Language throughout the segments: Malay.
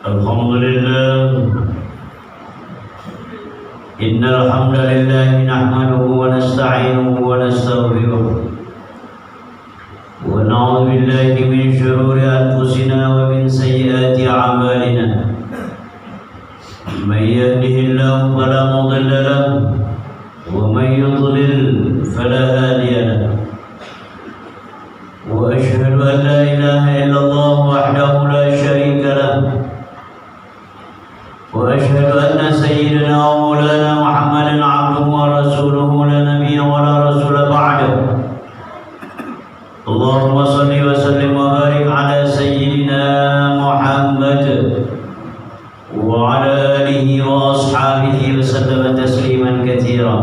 الحمد لله إن الحمد لله نحمده ونستعينه ونستغفره ونعوذ بالله من شرور أنفسنا ومن سيئات أعمالنا من يهده الله فلا مضل له ومن يضلل فلا هادي له وأشهد أن لا إله إلا الله وحده لا شريك له وأشهد أن سيدنا ومولانا محمدا عبده ورسوله لا نبي ولا رسول بعده اللهم صل وسلم وبارك على سيدنا محمد وعلى آله وأصحابه وسلم تسليما كثيرا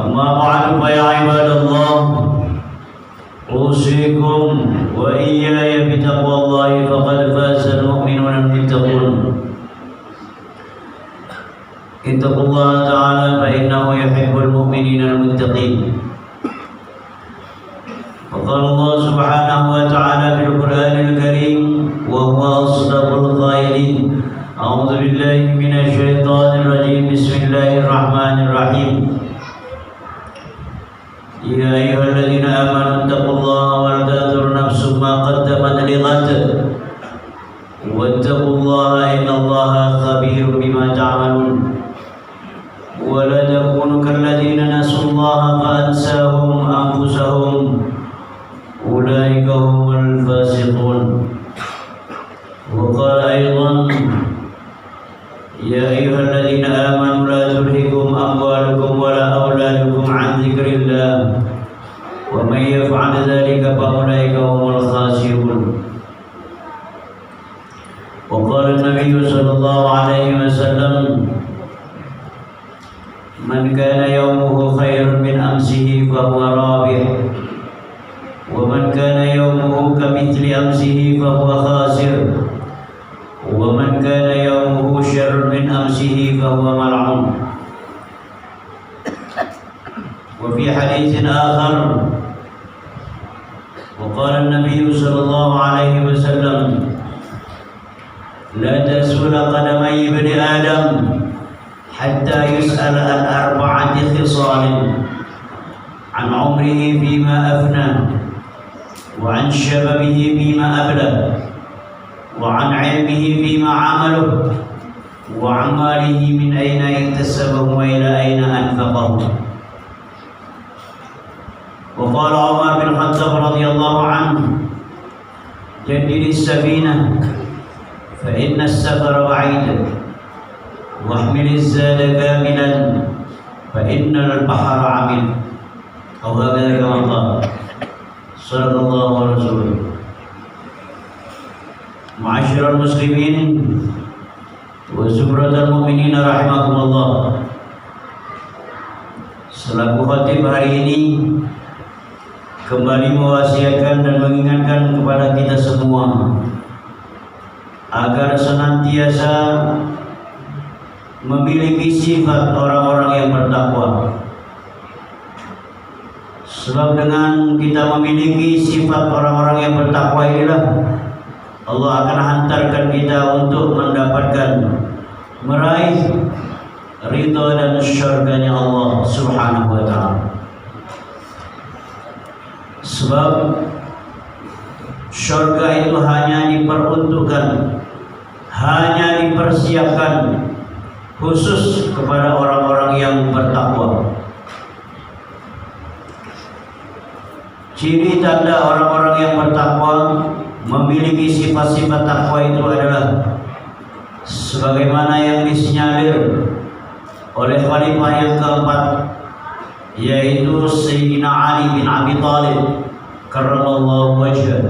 أما بعد فيا عباد الله أوصيكم وإياي بتقوى الله فقد فاز المؤمنون المتقون اتقوا الله تعالى فإنه يحب المؤمنين المتقين وقال الله سبحانه وتعالى في القرآن الكريم وهو أصدق القائلين أعوذ بالله من الشيطان واتقوا الله إن الله خبير بما تعملون ولا تكونوا كالذين نسوا الله فأنساهم أنفسهم أولئك هم الفاسقون. وقال أيضا يا أيها الذين آمنوا لا تلهكم أموالكم ولا أولادكم عن ذكر الله ومن يفعل ذلك فأولئك هم الخاسرون. وقال النبي صلى الله عليه وسلم من كان يومه خير من أمسه فهو رابح ومن كان يومه كمثل أمسه فهو خاسر ومن كان يومه شر من أمسه فهو ملعون. وفي حديث آخر وقال النبي صلى الله عليه وسلم لا تزول قدمي ابن آدم حتى يسأل عن 4 خصال عن عمره فيما أفنى وعن شبابه فيما أبلى وعن علمه فيما عمله وعن ماله من أين اكتسبه وإلى أين أنفقه. وقال عمر بن الخطاب رضي الله عنه جدد السفينة فإن السفر بعيد واحمل الزاد كاملا فإن البحر عميق أو هكذا كما قال صدق الله ورسوله. Ma'asyiral muslimin wa zumratal mu'minin rahimakumullah. Selaku khatib hari ini kembali mewasiatkan dan mengingatkan kepada kita semua agar senantiasa memiliki sifat orang-orang yang bertakwa. Sebab dengan kita memiliki sifat orang-orang yang bertakwa inilah Allah akan hantarkan kita untuk meraih ridha dan syurganya Allah Subhanahu wa ta'ala. Sebab syurga itu hanya diperuntukkan, hanya dipersiapkan khusus kepada orang-orang yang bertakwa. Ciri tanda orang-orang yang bertakwa memiliki sifat-sifat takwa itu adalah sebagaimana yang disinyalir oleh khalifah yang keempat, yaitu Sayyidina Ali bin Abi Thalib karramallahu wajhah.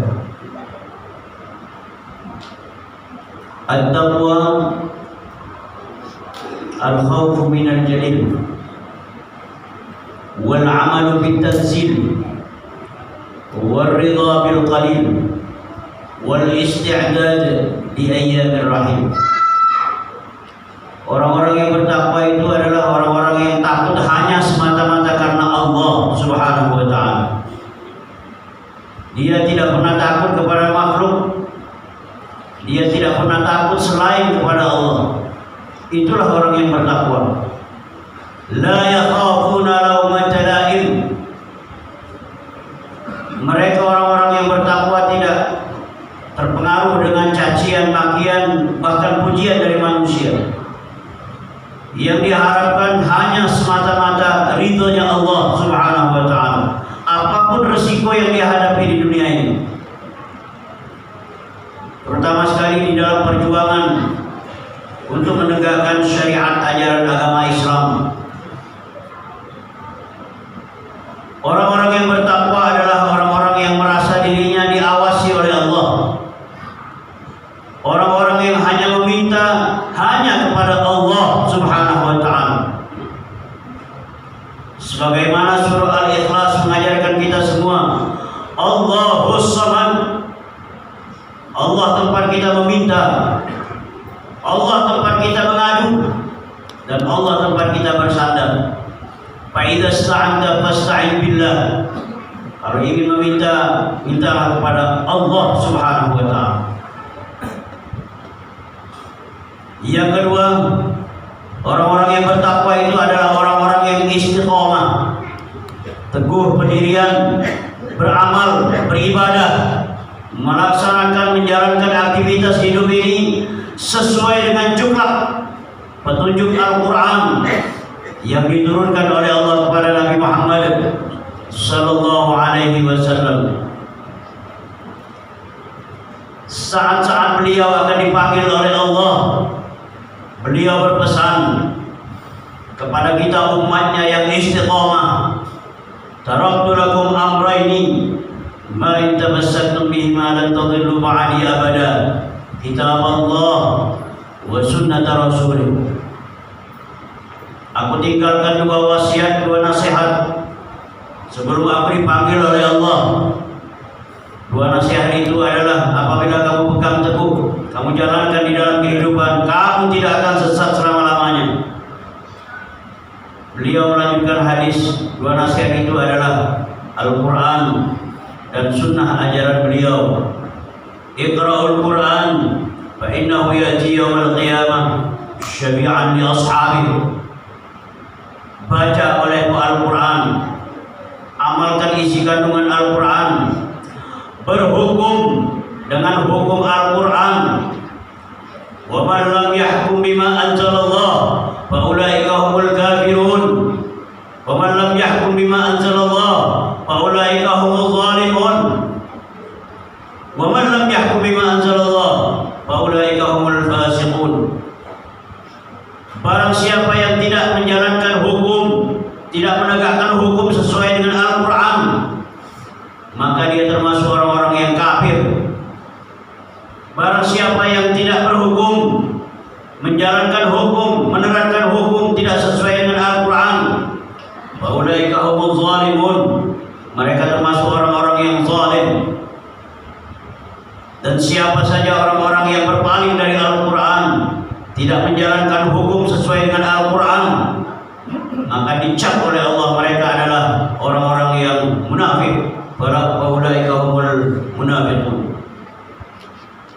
At-taqwa al-khawfu minal jalil wal 'amalu bit-tanzil wal ridha bil qalil wal isti'dad di ayyamir rahim. Orang-orang yang bertakwa itu adalah orang-orang yang takut hanya semata-mata karena Allah Subhanahu wa ta'ala. Dia tidak pernah takut kepada makhluk, dia tidak pernah takut selain kepada Allah. Itulah orang yang bertakwa. La yakhafuna lawmata la'im. Mereka orang-orang yang bertakwa tidak terpengaruh dengan cacian, makian, bahkan pujian dari manusia. Yang diharapkan hanya semata-mata ridhonya Allah Subhanahu wa ta'ala, apapun resiko yang dihadapi di dunia ini. Pertama sekali di dalam perjuangan untuk menegakkan syariat ajaran agama Islam. Orang-orang yang bertakwa adalah orang-orang yang merasa dirinya diawasi oleh Allah. Orang-orang yang hanya meminta hanya kepada Allah Subhanahu wa ta'ala. Sebagaimana surah Al-Ikhlas mengajarkan kita semua, Allahus Samad. Allah tempat kita meminta, Allah tempat kita mengadu, dan Allah tempat kita bersandar. Fa idza sta'anta fasta'in billah. Kalau ingin meminta, mintalah kepada Allah Subhanahu wa ta'ala. Yang kedua, orang-orang yang bertakwa itu adalah orang-orang yang istiqomah, teguh pendirian, beramal, beribadah, melaksanakan, menjalankan sesuai dengan jumlah petunjuk Al-Quran yang diturunkan oleh Allah kepada Nabi Muhammad sallallahu alaihi wasallam. Saat-saat beliau akan dipanggil oleh Allah, beliau berpesan kepada kita umatnya yang istiqamah, taraktu lakum amrayni ma in tamassaktum bihima lan tadillu ba'di abada, kitab Allah wa sunnat rasulih. Aku tinggalkan dua wasiat, dua nasihat sebelum aku dipanggil oleh Allah. Dua nasihat itu adalah apabila kamu pegang teguh, kamu jalankan di dalam kehidupan, kamu tidak akan sesat selama-lamanya. Beliau melanjutkan hadis, dua nasihat itu adalah Al-Quran dan sunnah ajaran beliau. Iqra'ul Quran fa innahu ya'ti yawmal qiyamah syafi'an li ashabihi. Baca olehmu Al-Quran, amalkan isi kandungan Al-Quran, berhukum dengan hukum Al-Quran. Wa man lam yahkum bima anzalallah fa ulaika humul kafirun. Wa man lam yahkum bima anzalallah fa ulaika humuz zalimun. Wa man lam yahkum bima anzalallah fa ulaika humul fasiqun. Barang siapa yang tidak menjalankan hukum, tidak menegakkan hukum sesuai dengan Al-Quran, maka dia termasuk orang-orang yang kafir. Barang siapa yang tidak berhukum, menjalankan hukum, menerapkan hukum tidak sesuai dengan Al-Quran, faulaika humuz zalimun, mereka termasuk orang-orang yang zalim. Dan siapa saja orang-orang yang berpaling dari Al-Quran, tidak menjalankan hukum sesuai dengan Al-Quran, maka dicap oleh Allah mereka adalah orang-orang yang munafik. Faulaika humul munafiqun.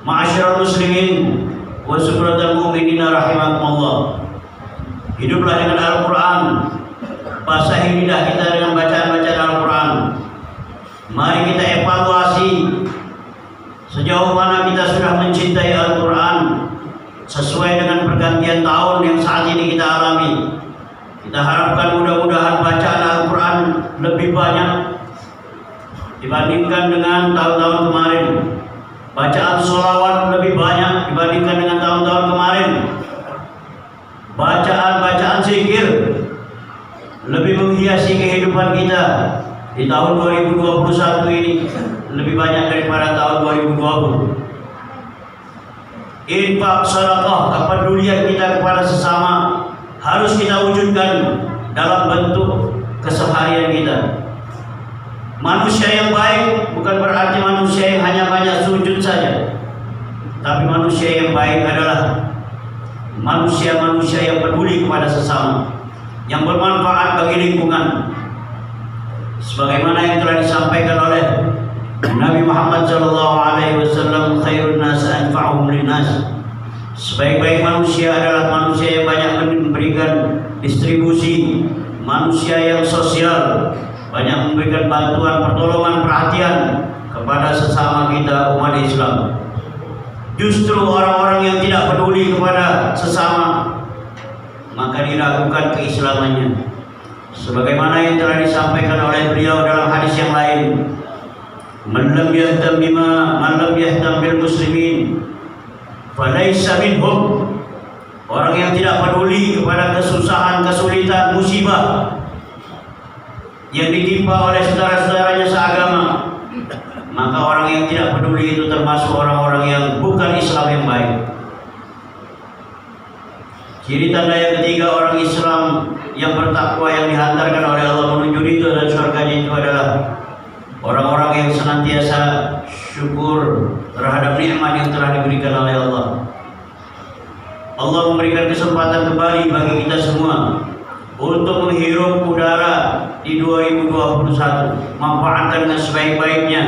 Ma'asyiral muslimin wa subratal mu'minin rahimakumullah. Hiduplah dengan Al-Quran, basahi lidah kita dengan bacaan-bacaan Al-Quran. Mari kita evaluasi sejauh mana kita sudah mencintai Al-Quran sesuai dengan pergantian tahun yang saat ini kita alami. Kita harapkan mudah-mudahan bacaan Al-Quran lebih banyak dibandingkan dengan tahun-tahun kemarin. Bacaan sholawat lebih banyak dibandingkan dengan tahun-tahun kemarin. Bacaan-bacaan zikir lebih menghiasi kehidupan kita di tahun 2021 ini lebih banyak daripada tahun 2020. Infak, sedekah, kepedulian kita kepada sesama harus kita wujudkan dalam bentuk keseharian kita. Manusia yang baik bukan berarti manusia yang hanya banyak sujud saja, tapi manusia yang baik adalah manusia-manusia yang peduli kepada sesama, yang bermanfaat bagi lingkungan. Sebagaimana yang telah disampaikan oleh Nabi Muhammad SAW, khairun nas anfa'uhum linnas. Sebaik-baik manusia adalah manusia yang banyak memberikan distribusi, manusia yang sosial, banyak memberikan bantuan, pertolongan, perhatian kepada sesama kita umat Islam. Justru orang-orang yang tidak peduli kepada sesama, maka diragukan keislamannya. Sebagaimana yang telah disampaikan oleh beliau dalam hadis yang lain, man lam yahtam bil muslimin falaysa minhum. Orang yang tidak peduli kepada kesusahan, kesulitan, musibah yang ditimpa oleh saudara-saudaranya seagama, maka orang yang tidak peduli itu termasuk orang-orang yang bukan Islam yang baik. Ciri tanda yang ketiga orang Islam yang bertakwa yang dihantarkan oleh Allah menuju ridho dan surganya itu adalah orang-orang yang senantiasa syukur terhadap nikmat yang telah diberikan oleh Allah. Allah memberikan kesempatan kembali bagi kita semua untuk menghirup udara di 2021. Manfaatkan dengan sebaik-baiknya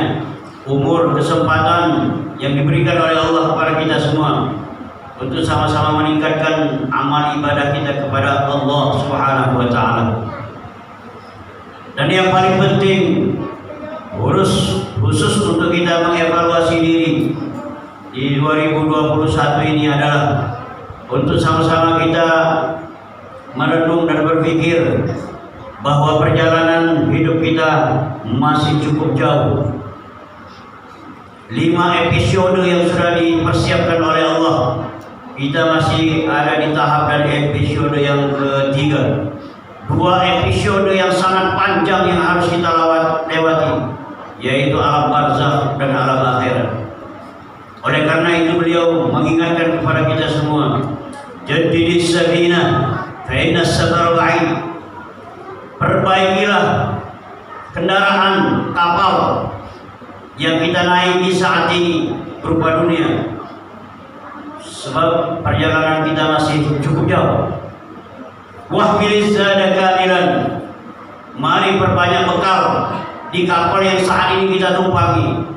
umur, kesempatan yang diberikan oleh Allah kepada kita semua untuk sama-sama meningkatkan amal ibadah kita kepada Allah Subhanahu wa taala. Dan yang paling penting, khusus untuk kita mengevaluasi diri di 2021 ini adalah untuk sama-sama kita merenung dan berpikir bahwa perjalanan hidup kita masih cukup jauh. 5 episode yang sudah dipersiapkan oleh Allah, kita masih ada di tahap dari episode yang ketiga. 2 episode yang sangat panjang yang harus kita lewati, yaitu alam barzakh dan alam akhirat. Oleh karena itu beliau mengingatkan kepada kita semua, jaddidis safinah fa inna as-safara ba'id. Perbaikilah kendaraan kapal yang kita naiki saat ini berupa dunia, sebab perjalanan kita masih cukup jauh. Wahmiliz zada kamilan, mari perbanyak bekal di kapal yang saat ini kita tumpangi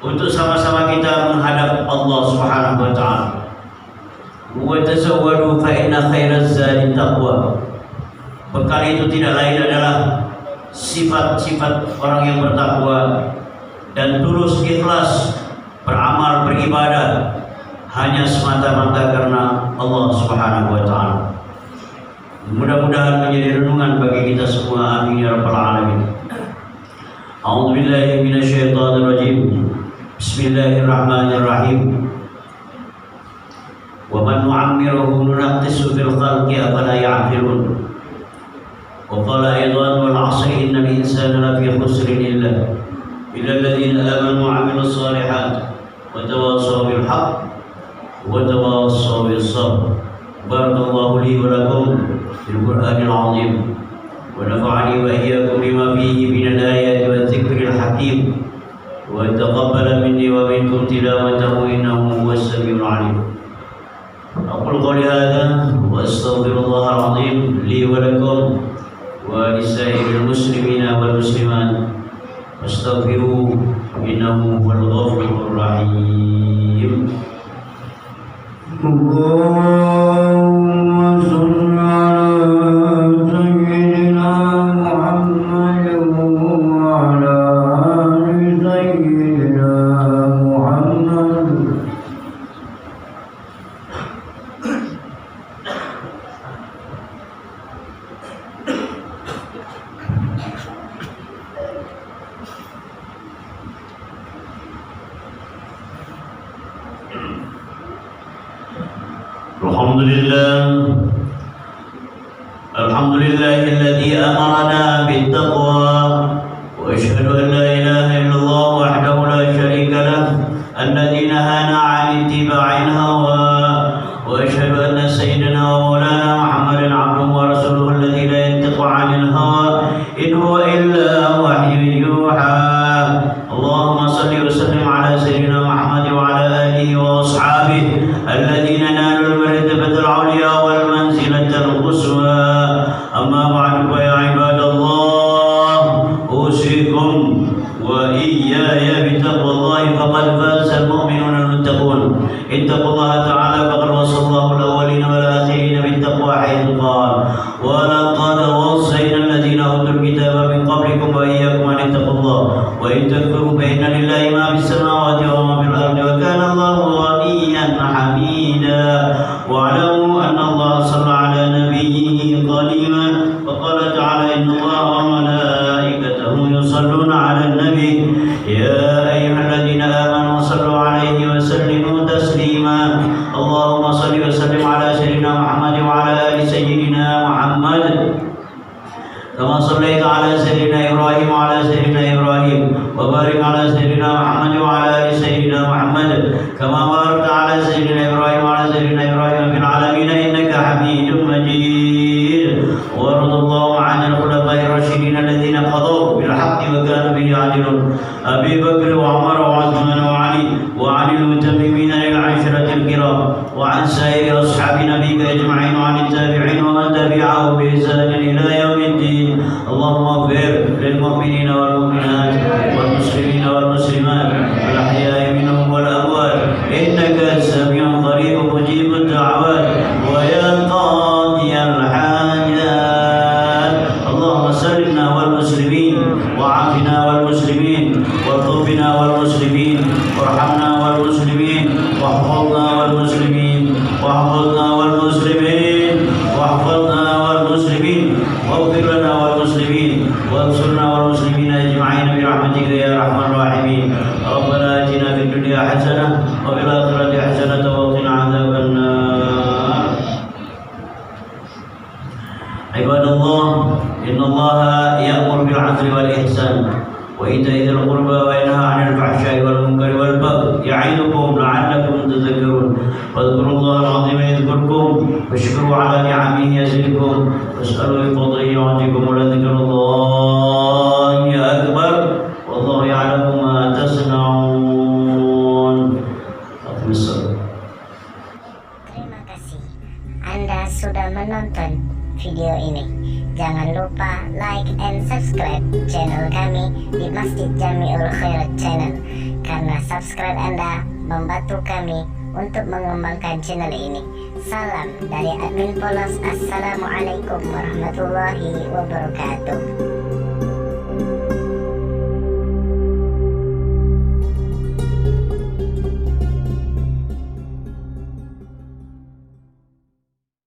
untuk sama-sama kita menghadap Allah Subhanahu wa taala. Wa tazawwadu fa inna khairaz zadi taqwa. Bekal itu tidak lain adalah sifat-sifat orang yang bertakwa dan tulus ikhlas beramal beribadah hanya semata-mata karena Allah Subhanahu wa taala. Mudah-mudahan menjadi renungan bagi kita semua. Amin ya rabbal alamin. A'udzu billahi minasyaitonir rajim. Bismillahirrahmanirrahim. Wa man nu'ammiruhu nunaqqisu fil khalqi afala ya'qilun. Wa qala aidan wal 'asri innal insana lafi khusrin illa alladhina amanu wa 'amilus shalihat wa tawassaw bil haqq wa tawassaw bis sabr. Barakallahu li wa lakum fil Qur'anil 'azim wa nafa'ani wa iyyakum bima fihi minal ayati wadh dhikril hakim. وتقبل مني ومنكم تلاوته إنه هو السميع العليم. أقول قولي هذا وأستغفر الله العظيم لي ولكم ولسائر المسلمين والمسلمات فاستغفروه إنه هو الغفور الرحيم. الحمد لله الذي أمرنا بالتقوى وأشهد أن لا إله إلا الله وحده لا شريك له الذي نهانا عن اتباع الهوى وأشهد أن سيدنا ومولانا محمدا عبده ورسوله الذي لا ينطق عن الهوى إن هو إلا وحي يوحى. اللهم صل وسلم على سيدنا محمد وعلى آله وأصحابه الذين نالوا المرتبة العليا والمنزلة القصوى. أما بعد فيا عباد الله أوصيكم وإياي بتقوى الله فقد فاز المؤمنون المتقون. اتقوا الله تعالى فقد وصى الله الأولين والآخرين بالتقوى حيث قال ولقد وصينا الذين أوتوا الكتاب من قبلكم وإياكم أن اتقوا الله وإن تكفروا فإن لله ما في السماوات وما في الأرض وكان الله غنيا حميدا. واعلموا أن الله صلى على نبيه قديما وقال تعالى إن الله وملائكته يصلون على النبي يا أيها الذين آمنوا صلوا عليه وسلموا تسليما. اللهم صل وسلم على سيدنا محمد وعلى آل سيدنا محمد كما صليت على سيدنا إبراهيم وعلى سيدنا إبراهيم وبارك على سيدنا محمد وعلى آل سيدنا محمد كما باركت على سيدنا إبراهيم وعلى سيدنا إبراهيم في العالمين إنك حميد مجيد. وارض الله عن الخلفاء الراشدين الذين قضوا بالحق وكانوا به يعدلون أبي بكر وعمر وعثمان وعلي وعن المتممين للعشرة الكرام وعن سائر أصحاب نبيك أجمعين وعن التابعين ومن تبعهم بإحسان إلى يوم الدين. اللهم اغفر للمؤمنين والمؤمنات والمسلمين والمسلمات الأحياء منهم والأموات إنك سميع قريب مجيب الدعوات ويا قاضي الحاجات. اللهم سلمنا والمسلمين وعافنا والمسلمين وارزقنا والمسلمين وارحمنا والمسلمين واحفظنا والمسلمين واحفظنا والمسلمين واحفظنا والمسلمين واغفر لنا والمسلمين وانصرنا والمسلمين اجمعين برحمتك يا ارحم الراحمين. ربنا اتنا في الدنيا حسنه وفي الاخره حسنه وقنا عذاب النار. عباد الله، إن الله يأمر بالعدل والإحسان وإيتاء ذي القربى وينهى عن الفحشاء والمنكر والبغي يعظكم لعلكم تذكرون. فاذكروا الله العظيم يذكركم واشكروا على نعمه يزدكم واسألوا بفضله يعطيكم ولذكر الله أكبر والله يعلم ما تصنعون. Terima kasih Anda sudah menonton video ini. Jangan lupa like and subscribe channel kami di Masjid Jamiul Khairat Channel, karena subscribe Anda membantu kami untuk mengembangkan channel ini. Salam dari admin Polos. Assalamualaikum warahmatullahi wabarakatuh.